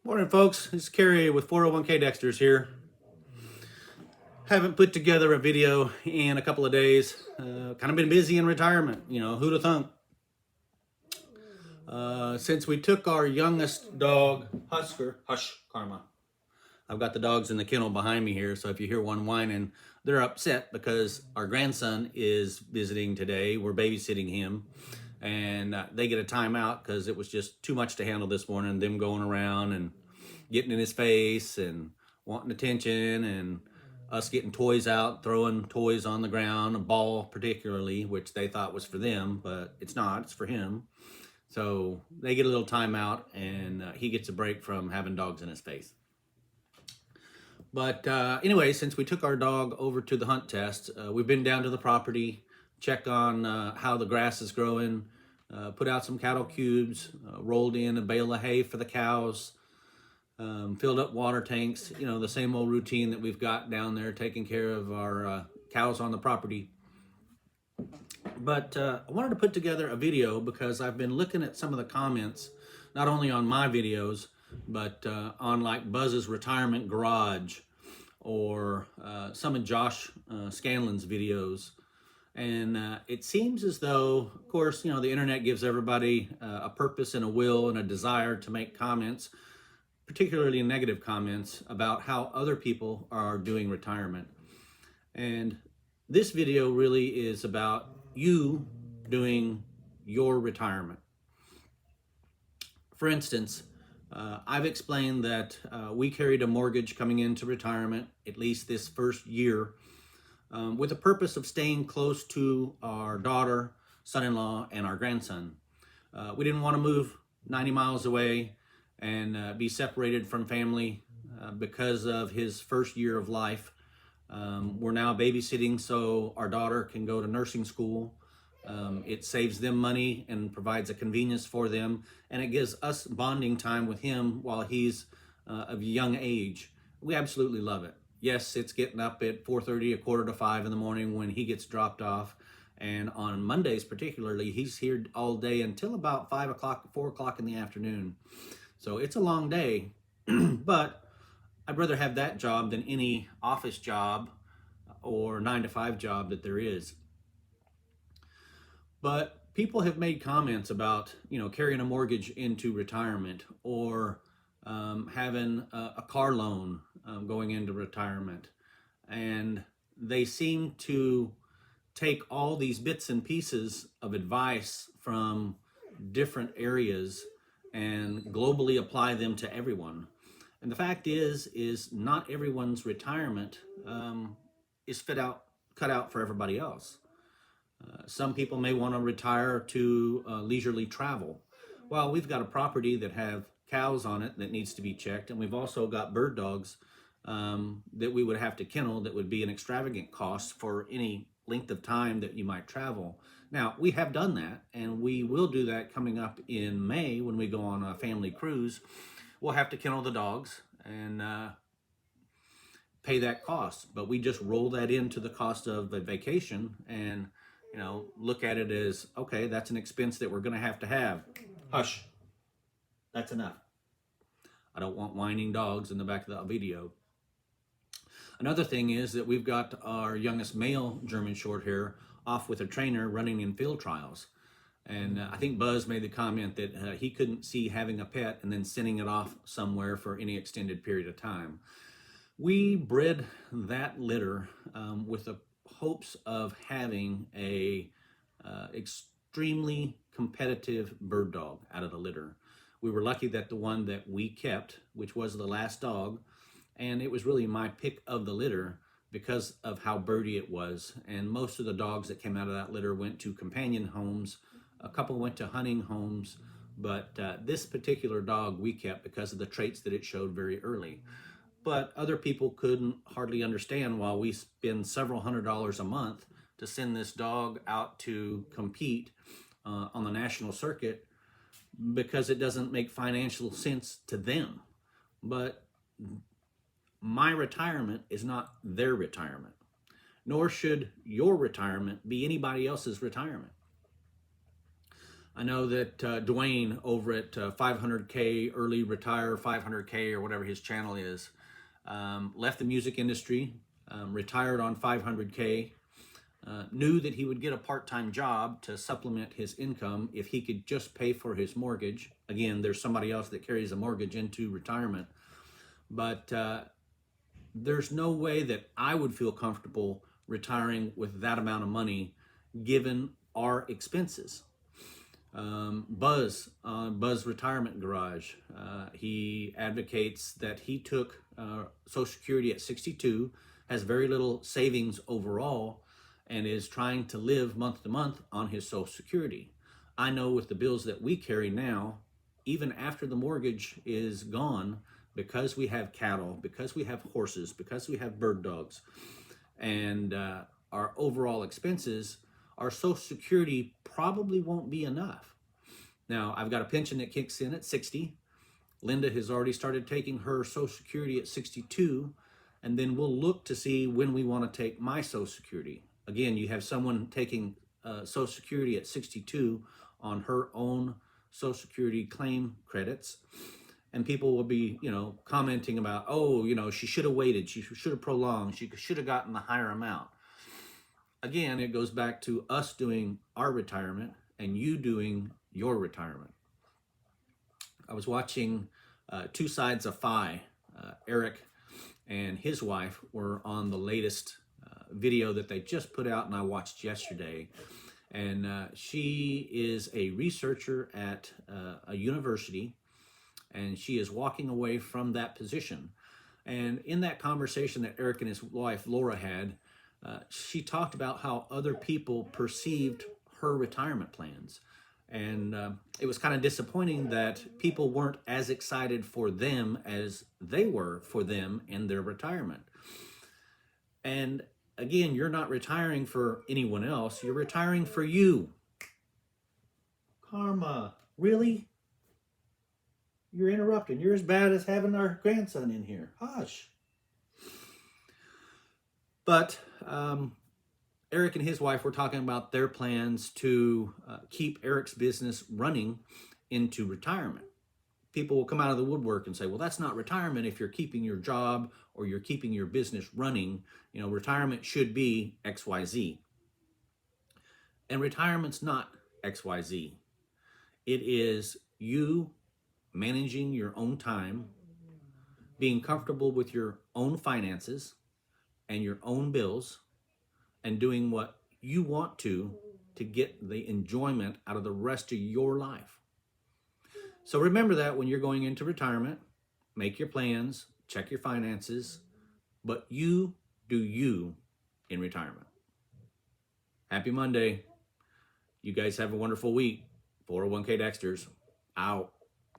Morning, folks. This is Kerry with 401k Dexter's here. Haven't put together a video in a couple of days. Kind of been busy in retirement. Who'd have thunk? Since we took our youngest dog, Husker, Hush, Karma. I've got the dogs in the kennel behind me here, so if you hear one whining, they're upset because our grandson is visiting today. We're babysitting him, and they get a timeout because it was just too much to handle this morning. Them going around and getting in his face and wanting attention, and us getting toys out, throwing toys on the ground, a ball particularly, which they thought was for them, but it's not, it's for him. So they get a little timeout, and he gets a break from having dogs in his face. But anyway, since we took our dog over to the hunt test, we've been down to the property, check on how the grass is growing, put out some cattle cubes, rolled in a bale of hay for the cows, filled up water tanks, the same old routine that we've got down there, taking care of our cows on the property. But I wanted to put together a video because I've been looking at some of the comments, not only on my videos, but on like Buzz's Retirement Garage or some of Josh Scanlon's videos. And it seems as though, of course, the internet gives everybody a purpose and a will and a desire to make comments, particularly negative comments about how other people are doing retirement. And this video really is about you doing your retirement. For instance, I've explained that we carried a mortgage coming into retirement, at least this first year, with the purpose of staying close to our daughter, son-in-law, and our grandson. We didn't want to move 90 miles away and be separated from family because of his first year of life. We're now babysitting so our daughter can go to nursing school. It saves them money and provides a convenience for them, and it gives us bonding time with him while he's of young age. We absolutely love it. Yes, it's getting up at 4:30, 4:45 in the morning when he gets dropped off, and on Mondays particularly, he's here all day until about 5 o'clock, 4 o'clock in the afternoon. So it's a long day, but I'd rather have that job than any office job or 9-to-5 job that there is. But people have made comments about, carrying a mortgage into retirement or having a car loan going into retirement. And they seem to take all these bits and pieces of advice from different areas and globally apply them to everyone. And the fact is not everyone's retirement is cut out for everybody else. Some people may want to retire to leisurely travel. Well, we've got a property that have cows on it that needs to be checked, and we've also got bird dogs that we would have to kennel that would be an extravagant cost for any length of time that you might travel. Now, we have done that, and we will do that coming up in May when we go on a family cruise. We'll have to kennel the dogs and pay that cost, but we just roll that into the cost of a vacation and look at it as, okay, that's an expense that we're going to have. Hush, that's enough. I don't want whining dogs in the back of the video. Another thing is that we've got our youngest male German Shorthair off with a trainer running in field trials. And I think Buzz made the comment that he couldn't see having a pet and then sending it off somewhere for any extended period of time. We bred that litter with the hopes of having a extremely competitive bird dog out of the litter. We were lucky that the one that we kept, which was the last dog, and it was really my pick of the litter because of how birdy it was. And most of the dogs that came out of that litter went to companion homes. A couple went to hunting homes, but this particular dog we kept because of the traits that it showed very early. But other people couldn't hardly understand why we spend several $100s a month to send this dog out to compete on the national circuit because it doesn't make financial sense to them. But my retirement is not their retirement, nor should your retirement be anybody else's retirement. I know that Dwayne over at 500K Early Retire 500K or whatever his channel is, left the music industry, retired on 500K, knew that he would get a part-time job to supplement his income if he could just pay for his mortgage. Again, there's somebody else that carries a mortgage into retirement. But there's no way that I would feel comfortable retiring with that amount of money given our expenses. Buzz Retirement Garage, he advocates that he took Social Security at 62, has very little savings overall, and is trying to live month to month on his Social Security. I know with the bills that we carry now, even after the mortgage is gone, because we have cattle, because we have horses, because we have bird dogs, and our overall expenses, our Social Security probably won't be enough. Now, I've got a pension that kicks in at 60. Linda has already started taking her Social Security at 62, and then we'll look to see when we want to take my Social Security. Again, you have someone taking Social Security at 62 on her own Social Security claim credits, and people will be, commenting about, oh, she should have waited, she should have prolonged, she should have gotten the higher amount. Again, it goes back to us doing our retirement and you doing your retirement. I was watching Two Sides of Fi. Eric and his wife were on the latest video that they just put out, and I watched yesterday. And she is a researcher at a university, and she is walking away from that position. And in that conversation that Eric and his wife Laura had, she talked about how other people perceived her retirement plans. And it was kind of disappointing that people weren't as excited for them as they were for them in their retirement. And again, you're not retiring for anyone else, you're retiring for you. Karma, really? You're interrupting. You're as bad as having our grandson in here. Hush. But Eric and his wife were talking about their plans to keep Eric's business running into retirement. People will come out of the woodwork and say, well, that's not retirement if you're keeping your job or you're keeping your business running. Retirement should be XYZ. And retirement's not XYZ. It is you managing your own time, being comfortable with your own finances and your own bills, and doing what you want to get the enjoyment out of the rest of your life. So remember that when you're going into retirement, make your plans, check your finances, but you do you in retirement. Happy Monday. You guys have a wonderful week. 401k Dexters, out.